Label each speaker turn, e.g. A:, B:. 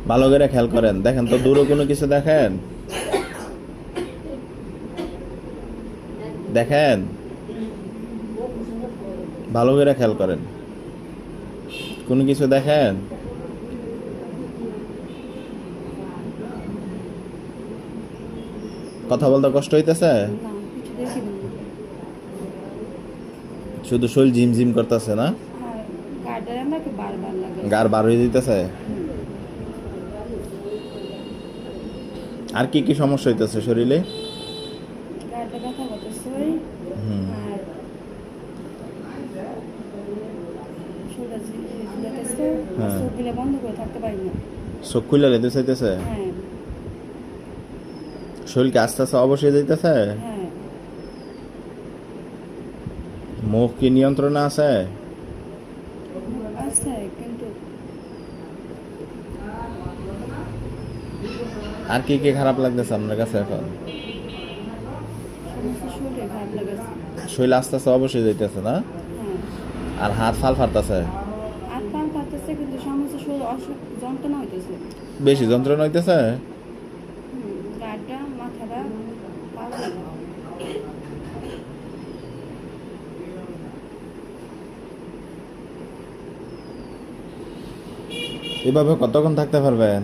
A: ভালো করে খেয়াল করেন, দেখেন তো দূরে কোনো কিছু দেখেন, দেখেন ভালো করে খেয়াল করেন, কোনো কিছু দেখেন? কথা বলতে কষ্ট হইতেছে?
B: না, কিছু দেখি না।
A: শুধু শরীর ঝিমঝিম করতেছে না?
B: আর গার্ডের আমাকে বারবার লাগে।
A: গার বার হয়ে দিতেছে? আর কি কি সমস্যা হইতেছে শরীরে?
B: গার্ডে ব্যথা করতেছে। আর শরীরটা ঝুলাইতেছে।
A: হ্যাঁ।
B: চোখ দিলে বন্ধ করে থাকতে পারি না।
A: চোখ খুলে লেতে চাইতেছে?
B: হ্যাঁ,
A: শরীরকে আস্তে আস্তে অবশ্যই যাইতেছে?
B: হ্যাঁ।
A: মুখ কি নিয়ন্ত্রণে আছে?
B: আছে কিন্তু
A: আর কি কি খারাপ লাগতেছে আপনার কাছে এখন?
B: সমস্ত শরীরে খারাপ লাগেছে।
A: শরীর আস্তে আস্তে অবশ্যই যাইতেছে না?
B: হ্যাঁ,
A: আর হাত ফাল ফাটতেছে?
B: আর পান পারতেছে কিন্তু সমস্ত শরীর যন্ত্রণা হইতেছে।
A: বেশি যন্ত্রণা হইতেছে?
B: গার্ডটা মাথাটা পাওয়া যায় না।
A: এভাবে কতক্ষণ থাকতে পারবেন?